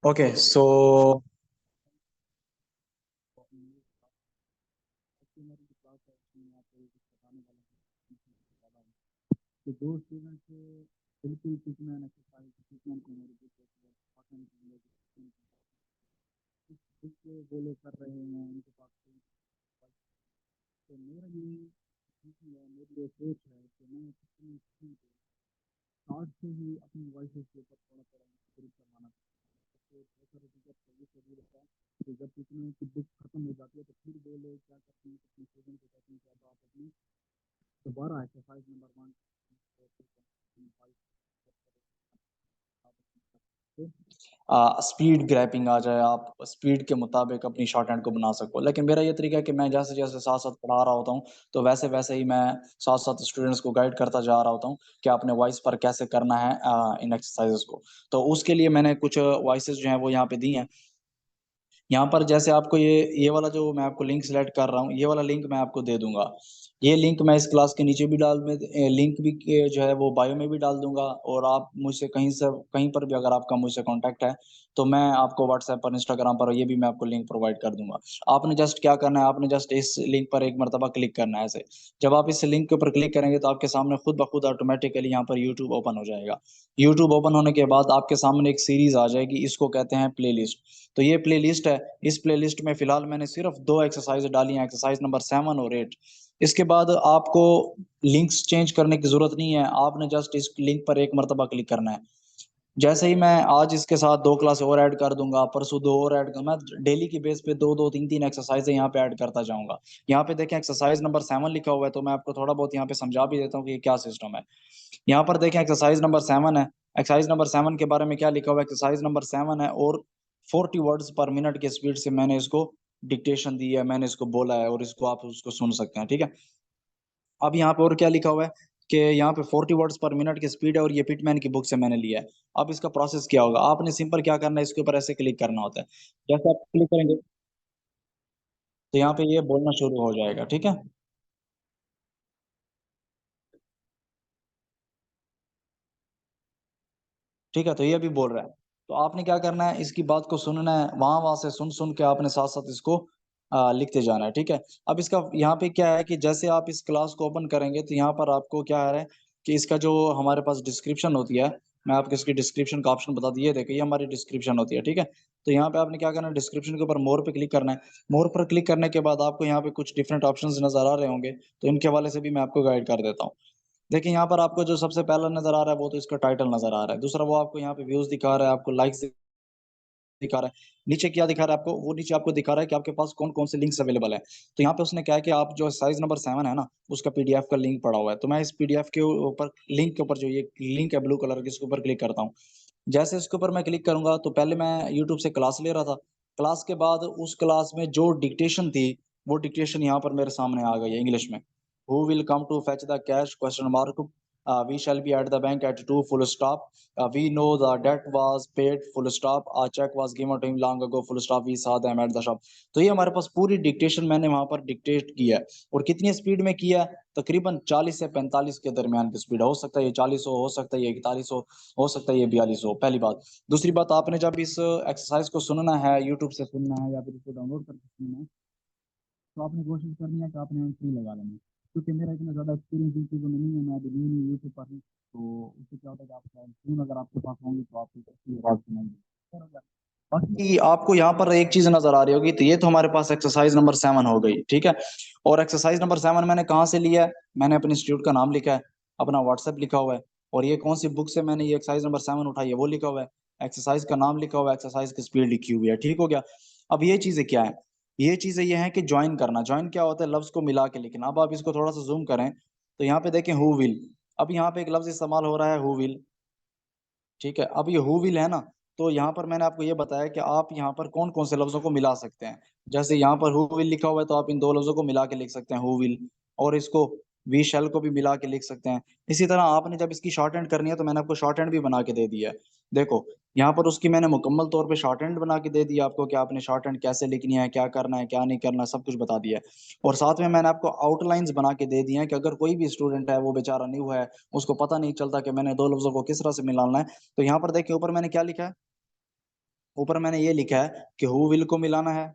Okay, so कि दो student बिल्कुल ट्रीटमेंट एक्सरसाइज ट्रीटमेंट को मेरे वो लोग कर रहे हैं उनके पास तो मेरा ये मेरी ये सोच है कि मैं अपनी स्टार्ट से ही अपनी वॉइस के ऊपर थोड़ा थोड़ा इम्प्रूव करवाना तो बहुत सारे टीचर ये शेड्यूल होता है कि जब ट्रीटमेंट की बुक खत्म हो जाती है तो फिर वो लोग क्या करते हैं अपने स्टूडेंट को कहते हैं कि अब आप अपनी दोबारा एक्सरसाइज नंबर 1 स्पीड ग्रैपिंग आ जाए, आप स्पीड के मुताबिक अपनी शॉर्ट हैंड को बना सको। लेकिन मेरा ये तरीका है कि मैं जैसे जैसे साथ साथ पढ़ा रहा होता हूँ तो वैसे वैसे ही मैं साथ साथ स्टूडेंट्स को गाइड करता जा रहा होता हूँ कि अपने वॉइस पर कैसे करना है इन एक्सरसाइजेस को। तो उसके लिए मैंने कुछ वॉइसेस जो हैं वो यहाँ पे दी हैं। यहाँ पर जैसे आपको ये वाला जो मैं आपको लिंक सेलेक्ट कर रहा हूँ, ये वाला लिंक मैं आपको दे दूंगा। ये लिंक मैं इस क्लास के नीचे भी डाल में लिंक भी जो है वो बायो में भी डाल दूंगा। और आप मुझसे कहीं पर भी अगर आपका मुझसे कांटेक्ट है तो मैं आपको व्हाट्सएप पर, इंस्टाग्राम पर ये भी मैं आपको लिंक प्रोवाइड कर दूंगा। आपने जस्ट क्या करना है, आपने जस्ट इस लिंक पर एक मरतबा क्लिक करना है ऐसे। जब आप इस लिंक के ऊपर क्लिक करेंगे तो आपके सामने खुद ब खुद ऑटोमेटिकली यहाँ पर यूट्यूब ओपन हो जाएगा। यूट्यूब ओपन होने के बाद आपके सामने एक सीरीज आ जाएगी, इसको कहते हैं प्लेलिस्ट। तो ये प्लेलिस्ट है। इस प्लेलिस्ट में फिलहाल मैंने सिर्फ दो एक्सरसाइज डाली हैं, एक्सरसाइज नंबर 7 और 8। इसके बाद आपको लिंक्स चेंज करने की जरूरत नहीं है, आपने जस्ट इस लिंक पर एक मरतबा क्लिक करना है। जैसे ही मैं आज इसके साथ दो क्लास और ऐड कर दूंगा, परसों दो और ऐड कर, मैं डेली की बेस पे दो दो तीन तीन एक्सरसाइज यहाँ पे ऐड करता जाऊंगा। यहाँ पे देखें एक्सरसाइज नंबर 7 लिखा हुआ है, तो मैं आपको थोड़ा बहुत यहाँ पे समझा भी देता हूँ कि ये क्या सिस्टम है। यहाँ पर देखें एक्सरसाइज नंबर 7 है। एक्सरसाइज नंबर 7 के बारे में क्या लिखा हुआ है, एक्सरसाइज नंबर 7 है और 40 वर्ड्स पर मिनट की स्पीड से मैंने इसको डिक्टेशन दी है, मैंने इसको बोला है और इसको आप उसको सुन सकते हैं, ठीक है। अब यहाँ पे और क्या लिखा हुआ है कि यहाँ पे 40 वर्ड्स पर मिनट की स्पीड है और ये पिटमैन की बुक से मैंने लिया है। अब इसका प्रोसेस क्या होगा, आपने सिंपल क्या करना है, इसके ऊपर ऐसे क्लिक करना होता है। जैसे आप क्लिक करेंगे तो यहाँ पे ये बोलना शुरू हो जाएगा, ठीक है। ठीक है, तो ये अभी बोल रहा है। तो आपने क्या करना है, इसकी बात को सुनना है, वहां वहां से सुन सुन के आपने साथ साथ इसको लिखते जाना है, ठीक है। अब इसका यहाँ पे क्या है कि जैसे आप इस क्लास को ओपन करेंगे तो यहाँ पर आपको क्या है कि इसका जो हमारे पास डिस्क्रिप्शन होती है, मैं आपको इसकी डिस्क्रिप्शन का ऑप्शन बता दिए, देखिए ये हमारी डिस्क्रिप्शन होती है, ठीक है। तो यहाँ पे आपने क्या करना है, डिस्क्रिप्शन के ऊपर मोर पे क्लिक करना है। मोर पर क्लिक करने के बाद आपको यहाँ पे कुछ डिफरेंट ऑप्शंस नजर आ रहे होंगे, तो इनके हवाले से भी मैं आपको गाइड कर देता हूँ। देखिए यहाँ पर आपको जो सबसे पहला नजर आ रहा है वो तो इसका टाइटल नजर आ रहा है। दूसरा वो आपको यहाँ पे व्यूज दिखा रहा है, आपको लाइक्स दिखा रहा है। नीचे क्या दिखा रहा है आपको, वो नीचे आपको दिखा रहा है कि आपके पास कौन कौन से लिंक्स अवेलेबल है। तो यहाँ पे उसने क्या है कि आप जो साइज नंबर 7 है ना, उसका पीडीएफ का लिंक पड़ा हुआ है। तो मैं इस पीडीएफ के ऊपर लिंक के ऊपर जो ये लिंक है ब्लू कलर के, इसके ऊपर क्लिक करता हूँ। जैसे इसके ऊपर मैं क्लिक करूंगा तो पहले मैं यूट्यूब से क्लास ले रहा था। क्लास के बाद उस क्लास में जो डिक्टेशन थी वो डिक्टेशन यहाँ पर मेरे सामने आ गई है इंग्लिश में। Who will come to fetch the cash question mark, we shall be at the bank at 2 full stop, we know the date was paid full stop, a cheque was given to him long ago full stop, we saw them at the shop. तो ये हमारे पास पूरी dictation मैंने वहां पर dictate किया है। और कितनी स्पीड में किया है, तकरीबन 40 से 45 के दरमियान की स्पीड। हो सकता है ये 40 हो सकता है ये 41 हो सकता है ये 42 हो, पहली बात। दूसरी बात, आपने जब इस एक्सरसाइज को सुनना है, यूट्यूब से सुनना है या फिर इसको डाउनलोड करके सुनना है, तो आपने कोशिश करनी है कि आपने हैंड फ्री लगा लेना है। क्योंकि मेरा इतना ज़्यादा एक्सपीरियंस इन चीज़ों में नहीं है, मैं अभी न्यू न्यू यूट्यूब पर हूँ, तो उससे क्या होता है कि आप फोन अगर आपके पास होंगे तो आप अच्छी आवाज़ सुनाएंगे। बाकी आपको यहाँ पर एक चीज नजर आ रही होगी, तो ये तो हमारे पास एक्सरसाइज नंबर 7 हो गई, ठीक है। और एक्सरसाइज नंबर 7 मैंने कहाँ से लिया है, मैंने अपने इंस्टीट्यूट का नाम लिखा है, अपना व्हाट्सएप लिखा हुआ है, और ये कौन सी बुक से मैंने ये एक्सरसाइज नंबर 7 उठाई है वो लिखा हुआ है, एक्सरसाइज का नाम लिखा हुआ है, एक्सरसाइज की स्पीड लिखी हुई है, ठीक हो गया। अब ये चीजें क्या है, ये चीजें ये हैं कि ज्वाइन करना। ज्वाइन क्या होता है, लफ्ज को मिला के लिखना। अब आप इसको थोड़ा सा जूम करें तो यहाँ पे देखें हु विल। अब यहाँ पे एक लफ्ज इस्तेमाल हो रहा है हु विल, ठीक है। अब ये हु विल है ना, तो यहाँ पर मैंने आपको ये बताया कि आप यहाँ पर कौन कौन से लफ्जों को मिला सकते हैं। जैसे यहाँ पर हु विल लिखा हुआ है तो आप इन दो लफ्जों को मिला के लिख सकते हैं हु विल, और इसको वी शैल को भी मिला के लिख सकते हैं। इसी तरह आपने जब इसकी शॉर्ट हैंड करनी है तो मैंने आपको शॉर्ट हैंड भी बना के दे दिया है। देखो यहाँ पर उसकी मैंने मुकम्मल तौर पे शॉर्ट हैंड बना के दे दिया आपको कि आपने शॉर्ट हैंड कैसे लिखनी है, क्या करना है क्या नहीं करना, सब कुछ बता दिया है। और साथ में मैंने आपको आउटलाइंस बना के दे दी हैं कि अगर कोई भी स्टूडेंट है वो बेचारा न्यू है, उसको पता नहीं चलता कि मैंने दो लफ्जों को किस तरह से मिलाना है, तो यहाँ पर देखिए ऊपर मैंने क्या लिखा है, ऊपर मैंने ये लिखा है कि हु विल को मिलाना है,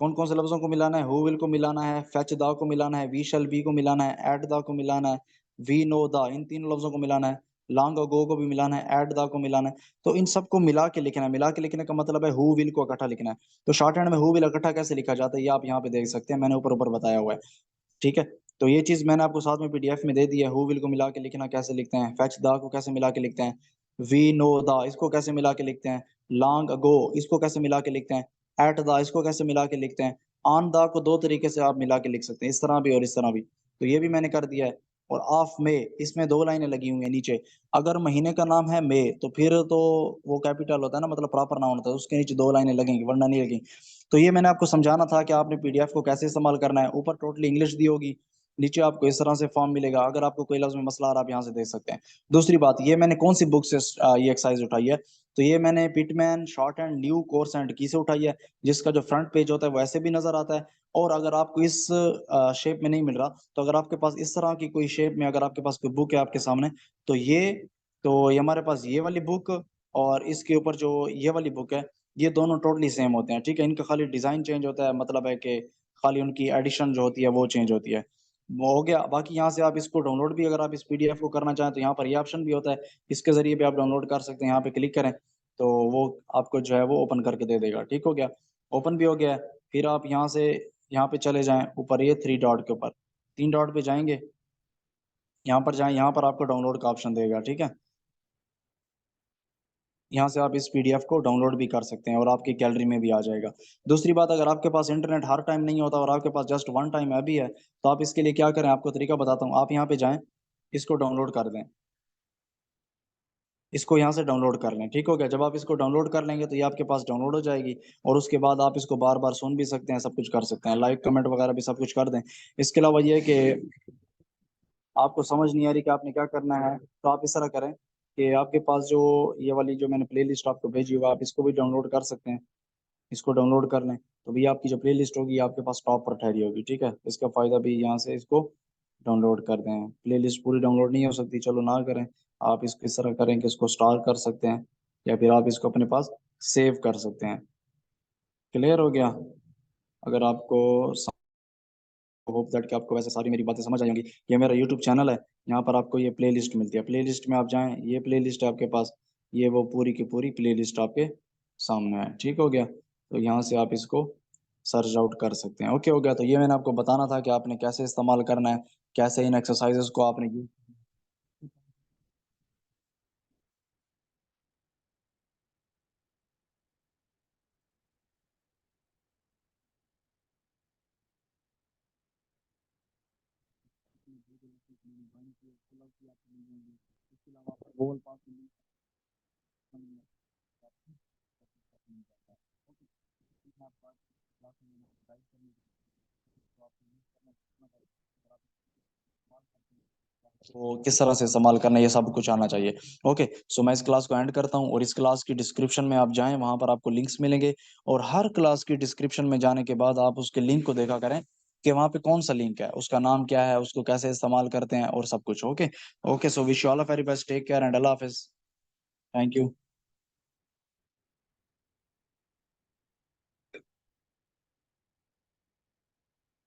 कौन कौन से लफ्जों को मिलाना है, हु विल को मिलाना है, फेच द को मिलाना है, वी शैल बी को मिलाना है, एट द को मिलाना है, वी नो द, इन तीनों लफ्जों को मिलाना है, लॉन्ग अगो को भी मिलाना है, एट द को मिलाना है। तो इन सबको मिला के लिखना है। मिला के लिखने का मतलब है हु विल को इकट्ठा लिखना है। तो शॉर्ट हैंड में हु विल इकट्ठा कैसे लिखा जाता है ये आप यहाँ पे देख सकते हैं, मैंने ऊपर ऊपर बताया हुआ है। ठीक है, तो ये चीज मैंने आपको साथ में पीडीएफ में दे दी है। हु विल को मिला के लिखना कैसे लिखते हैं, फेच द को कैसे मिला के लिखते हैं, वी नो द इसको कैसे मिला के लिखते हैं, लॉन्ग अगो इसको कैसे मिला के लिखते हैं, एट द इसको कैसे मिला के लिखते हैं। ऑन द को दो तरीके से आप मिला के लिख सकते हैं, इस तरह भी और इस तरह भी। तो ये भी मैंने कर दिया है। और ऑफ मे, इसमें दो लाइनें लगी हुई हैं नीचे। अगर महीने का नाम है मे तो फिर तो वो कैपिटल होता है ना, मतलब प्रॉपर नाउन होता है, उसके नीचे दो लाइनें लगेंगी वरना नहीं लगेंगी। तो ये मैंने आपको समझाना था कि आपने पीडीएफ को कैसे इस्तेमाल करना है। ऊपर टोटली इंग्लिश दी होगी, नीचे आपको इस तरह से फॉर्म मिलेगा। अगर आपको कोई लफ्ज में मसला आ रहा है आप यहाँ से देख सकते हैं। दूसरी बात, ये मैंने कौन सी बुक से ये एक्सरसाइज उठाई है, तो ये मैंने Pitman short and new course and की से उठाई है, जिसका जो फ्रंट पेज होता है वो ऐसे भी नजर आता है। और अगर आपको इस शेप में नहीं मिल रहा, तो अगर आपके पास इस तरह की कोई शेप में अगर आपके पास कोई बुक है आपके सामने, तो ये हमारे पास ये वाली बुक और इसके ऊपर जो ये वाली बुक है, ये दोनों टोटली सेम होते हैं। ठीक है, इनका खाली डिजाइन चेंज होता है, मतलब है कि खाली उनकी एडिशन जो होती है वो चेंज होती है। वो हो गया। बाकी यहाँ से आप इसको डाउनलोड भी, अगर आप इस पीडीएफ को करना चाहें तो यहाँ पर ये ऑप्शन भी होता है, इसके जरिए भी आप डाउनलोड कर सकते हैं। यहाँ पे क्लिक करें तो वो आपको जो है वो ओपन करके दे देगा। ठीक हो गया, ओपन भी हो गया है। फिर आप यहाँ से यहाँ पे चले जाएं, ऊपर ये थ्री डॉट के ऊपर, तीन डॉट पे जाएंगे, यहाँ पर जाएं, यहाँ पर आपको डाउनलोड का ऑप्शन देगा। ठीक है, यहाँ से आप इस पीडीएफ को डाउनलोड भी कर सकते हैं और आपकी गैलरी में भी आ जाएगा। दूसरी बात, अगर आपके पास इंटरनेट हर टाइम नहीं होता और आपके पास जस्ट वन टाइम अभी है, तो आप इसके लिए क्या करें, आपको तरीका बताता हूँ। आप यहाँ पे जाएं, इसको डाउनलोड कर दें, इसको यहाँ से डाउनलोड कर लें। ठीक हो गया, जब आप इसको डाउनलोड कर लेंगे तो ये आपके पास डाउनलोड हो जाएगी। और उसके बाद आप इसको बार बार सुन भी सकते हैं, सब कुछ कर सकते हैं, लाइक कमेंट वगैरह भी सब कुछ कर दें। इसके अलावा ये है कि आपको समझ नहीं आ रही कि आपने क्या करना है, तो आप इस तरह करें कि आपके पास जो ये वाली जो मैंने प्ले लिस्ट आपको भेजी हुई, आप इसको भी डाउनलोड कर सकते हैं। इसको डाउनलोड कर लें तो भी आपकी जो प्ले लिस्ट होगी ये आपके पास टॉप पर ठहरी होगी। ठीक है, इसका फायदा भी यहाँ से इसको डाउनलोड कर दें। प्ले लिस्ट पूरी डाउनलोड नहीं हो सकती, चलो ना करें। आप इसको इस तरह करें कि इसको स्टार कर सकते हैं, या फिर आप इसको अपने पास सेव कर सकते हैं। क्लियर हो गया? अगर आपको, होप दैट कि आपको वैसे सारी मेरी बातें समझ आ जाएंगी। ये मेरा यूट्यूब चैनल है, यहाँ पर आपको ये प्ले लिस्ट मिलती है। प्ले लिस्ट में आप जाएं, ये प्ले लिस्ट है आपके पास, ये वो पूरी की पूरी प्ले लिस्ट आपके सामने है। ठीक हो गया, तो यहाँ से आप इसको सर्च आउट कर सकते हैं। ओके हो गया, तो ये मैंने आपको बताना था कि आपने कैसे इस्तेमाल करना है, कैसे इन एक्सरसाइजेस को आपने यूज। तो किस तरह से इस्तेमाल करना है ये सब कुछ आना चाहिए। ओके, सो मैं इस क्लास को एंड करता हूँ, और इस क्लास की डिस्क्रिप्शन में आप जाएं, वहां पर आपको लिंक्स मिलेंगे। और हर क्लास की डिस्क्रिप्शन में जाने के बाद आप उसके लिंक को देखा करें कि वहां पे कौन सा लिंक है, उसका नाम क्या है, उसको कैसे इस्तेमाल करते हैं और सब कुछ। Okay, okay, so wish you all a very best, take care and अल्लाह हाफिज। Thank you.